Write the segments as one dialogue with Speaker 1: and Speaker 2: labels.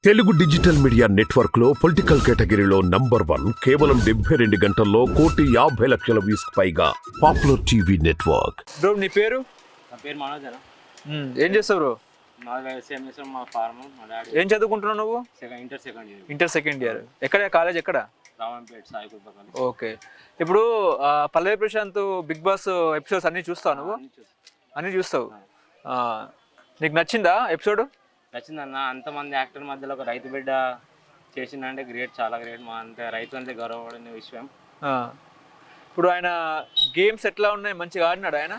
Speaker 1: Telugu digital media network లో political కేటగిరీలో #1 కేవలం 72 గంటల్లో 1,50,00,000 వ్యూస్ పైగా పాపులర్ టీవీ నెట్వర్క్.
Speaker 2: బ్రో నీ పేరు?
Speaker 3: నా పేరు మనోజ్ అన్న.
Speaker 2: ఏం చేస్తావు బ్రో?
Speaker 3: మా వ్యవసాయం చేస్తాం, మా ఫార్మ్, మా డాడీ.
Speaker 2: ఏం చదువుకుంటున్నావు నువ్వు? Inter second year. ఎక్కడ కాలేజ్ ఎక్కడ?
Speaker 3: రామంపేట సాయికుల్ పక్కన.
Speaker 2: ఓకే. ఇప్పుడు పల్లవి ప్రశాంత్ బిగ్ బాస్ ఎపిసోడ్స్ అన్ని చూస్తావు నువ్వు? అన్ని చూస్తావు. నీకు నచ్చిందా ఎపిసోడ్?
Speaker 3: నచ్చిందన్న. అంతమంది యాక్టర్ మధ్యలో ఒక రైతు బిడ్డ చేసిందంటే గ్రేట్, చాలా గ్రేట్. మా అంతే రైతు అంటే గౌరవపడిన విషయం.
Speaker 2: ఇప్పుడు ఆయన గేమ్స్ ఎట్లా ఉన్నాయి? మంచిగా ఆడినాడు ఆయన?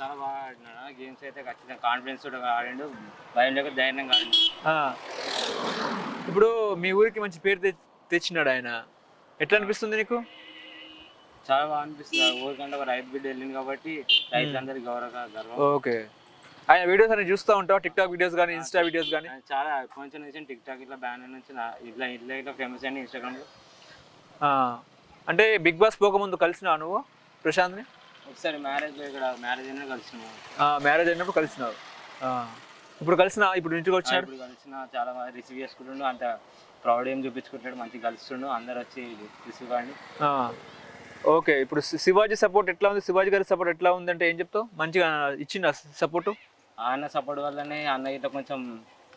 Speaker 3: చాలా బాగా ఆడినాడు. గేమ్స్ అయితే ఖచ్చితంగా కాన్ఫిడెన్స్ తోటి ఆడిండు, భయం లేక ధైర్యంగా ఆడిండు.
Speaker 2: ఇప్పుడు మీ ఊరికి మంచి పేరు తెచ్చినాడు ఆయన, ఎట్లా అనిపిస్తుంది నీకు?
Speaker 3: చాలా బాగా అనిపిస్తుంది. ఊరికంటే ఒక రైతు బిడ్డ వెళ్ళింది కాబట్టి రైతులందరికీ గర్వం.
Speaker 2: ఓకే. ఆయన వీడియోస్ అన్ని చూస్తూ ఉంటావు? టిక్ టాక్ వీడియోస్ కానీ, ఇన్స్టా వీడియోస్ కానీ?
Speaker 3: చాలా కొంచెం నుంచి టిక్ టాక్ ఇట్లా బ్యాన్ నుంచి ఇట్లా ఫేమస్ అయింది ఇన్స్టాగ్రామ్లో.
Speaker 2: అంటే బిగ్ బాస్ పోకముందు కలిసినావు నువ్వు ప్రశాంత్ని?
Speaker 3: ఒకసారి మ్యారేజ్ అయినా కలిసినావు.
Speaker 2: మ్యారేజ్ అయినప్పుడు కలిసినావు. ఇప్పుడు ఇంటికి వచ్చాడు.
Speaker 3: ఇప్పుడు కలిసిన చాలా మంది రిసీవ్ చేసుకుంటుండు, అంత ప్రౌడ్ ఏం చూపించుకుంటాడు, మంచిగా కలుస్తుండు, అందరు వచ్చి రిసీవ్ కాండి.
Speaker 2: ఓకే. ఇప్పుడు శివాజీ సపోర్ట్ ఎట్లా ఉంది? శివాజీ గారి సపోర్ట్ ఎట్లా ఉంది అంటే ఏం చెప్తావు? మంచిగా ఇచ్చిండు సపోర్టు?
Speaker 3: అన్న సపోర్ట్ వల్లనే అన్న ఇట్లా కొంచెం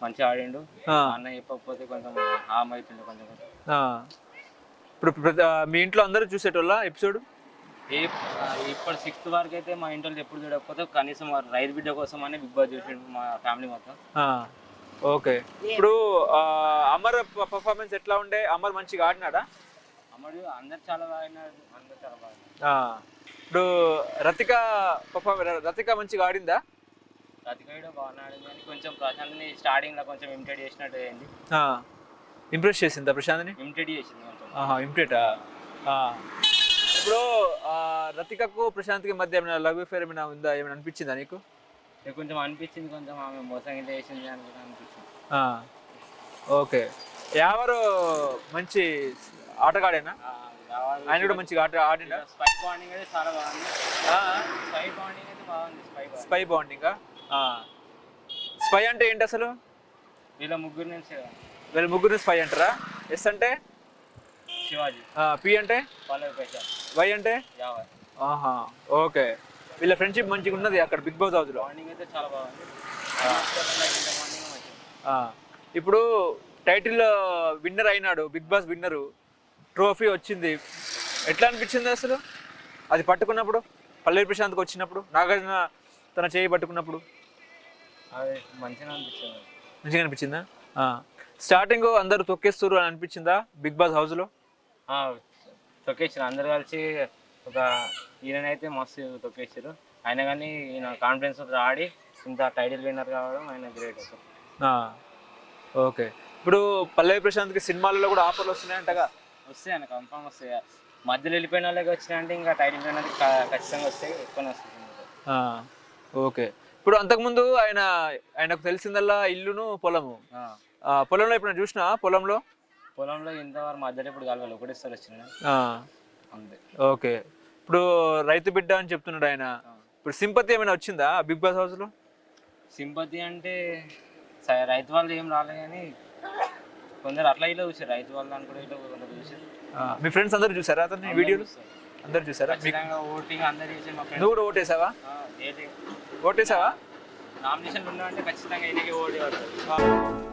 Speaker 3: మంచిగా ఆడిండు. అన్న చెప్పకపోతే కొంచెం హామ్ అవుతుండే కొంచెం.
Speaker 2: ఇప్పుడు మీ ఇంట్లో అందరూ చూసేటోళ్ళ ఎపిసోడ్?
Speaker 3: ఇప్పుడు 6th వరకు అయితే మా ఇంట్లో ఎప్పుడు చూడకపోతే కనీసం రైతు బిడ్డ కోసం అని బిగ్ బాస్ చూసిండు మా ఫ్యామిలీ మొత్తం.
Speaker 2: ఓకే. ఇప్పుడు అమర్ పర్ఫార్మెన్స్ ఎట్లా ఉండే? అమర్ మంచిగా ఆడినాడా?
Speaker 3: అమర్ అందరు చాలా బాగా ఆడినాడు, అందరు చాలా బాగా.
Speaker 2: ఇప్పుడు రతిక మంచిగా ఆడిందా?
Speaker 3: రతిక కూడా బాగా ఆడింది, కానీ కొంచెం ప్రశాంత్ని స్టార్టింగ్లో కొంచెం ఇమిటేట్ చేసినట్టు అయింది.
Speaker 2: ఇంప్రెస్ చేసిందా ప్రశాంత్ని?
Speaker 3: ఇమిటేట్ చేసింది కొంచెం.
Speaker 2: ఇమిటేటా? ఇప్పుడు రతికకు ప్రశాంత్కి మధ్య ఏమైనా లవ్ అఫేర్ ఏమైనా ఉందా? ఏమైనా అనిపించిందా నీకు?
Speaker 3: కొంచెం అనిపించింది, కొంచెం ఆమె మోసం ఇంత చేసింది అని కూడా అనిపించింది.
Speaker 2: ఓకే. ఎవరు మంచి ఆటగాడేనా? ఆయన కూడా మంచిగా ఆడిందా?
Speaker 3: స్పై బాండింగ్ అయితే చాలా బాగుంది. స్పై బాండింగ్ అయితే బాగుంది.
Speaker 2: స్పై బాండింగా? స్పై అంటే ఏంటి అసలు?
Speaker 3: వీళ్ళ
Speaker 2: ముగ్గురు స్పై అంటారా? ఎస్ అంటే
Speaker 3: శివాజీ,
Speaker 2: పి అంటే
Speaker 3: పల్లవి ప్రశాంత్,
Speaker 2: వై అంటే
Speaker 3: యావర్.
Speaker 2: ఓకే. వీళ్ళ ఫ్రెండ్షిప్ మంచిగా ఉన్నది అక్కడ బిగ్ బాస్ హౌస్ లో.
Speaker 3: బాండింగ్ అయితే చాలా బాగుంది.
Speaker 2: ఇప్పుడు టైటిల్ విన్నర్ అయినాడు, బిగ్ బాస్ విన్నరు, ట్రోఫీ వచ్చింది. ఎట్లా అనిపించింది అసలు అది పట్టుకున్నప్పుడు? పల్లవి ప్రశాంత్కి వచ్చినప్పుడు, నాగార్జున తన చేయి పట్టుకున్నప్పుడు
Speaker 3: అది మంచిగా అనిపించింది.
Speaker 2: మంచిగా అనిపించిందా? స్టార్టింగ్ అందరూ తొక్కేస్తారు అని అనిపించిందా బిగ్ బాస్ హౌస్లో?
Speaker 3: తొక్కేసారు అందరు కలిసి. ఒక ఈయనైతే మస్తు తొక్కేసారు. అయినా కానీ ఈయన కాన్ఫిడెన్స్ ఆడి ఇంత టైటిల్ విన్నర్ కావడం ఆయన గ్రేట్ అసలు.
Speaker 2: ఓకే. ఇప్పుడు పల్లవి ప్రశాంత్కి సినిమాలలో కూడా ఆఫర్లు వస్తున్నాయంటగా?
Speaker 3: వస్తాయి అన్న, కన్ఫామ్ వస్తాయి. మధ్యలో వెళ్ళిపోయిన వాళ్ళకి వచ్చినాయంటే ఇంకా టైటిల్ విన్నర్ ఖచ్చితంగా వస్తాయి, ఎక్కువ వస్తుంది.
Speaker 2: ఓకే. ఇప్పుడు అంతకుముందు ఆయనకు తెలిసిందల్లా ఇల్లును పొలము. పొలంలో ఇప్పుడు చూసినా పొలంలో
Speaker 3: ఇంతవరకు మధ్యలో ఇప్పుడు కలవాలి, ఒకటేసారి వచ్చిన అంతే.
Speaker 2: ఓకే. ఇప్పుడు రైతు బిడ్డ అని చెప్తున్నాడు ఆయన. ఇప్పుడు సింపతి ఏమైనా వచ్చిందా బిగ్ బాస్ హౌస్లో?
Speaker 3: సింపతి అంటే రైతు వాళ్ళు ఏం రాలేదు, కానీ కొందరు అట్లా ఇట్లా చూసారు. రైతు వాళ్ళు అని కూడా ఇట్లా కొందరు చూసారు.
Speaker 2: మీ ఫ్రెండ్స్ అందరూ చూసారా అతన్ని వీడియోలు? అందరు చూసారా?
Speaker 3: ఓటింగ్ అందరు చేసి.
Speaker 2: నువ్వు కూడా ఓటేసావా? ఓటేసావా?
Speaker 3: నామినేషన్ ఉన్నా అంటే ఖచ్చితంగా ఓటే పడుతుంది.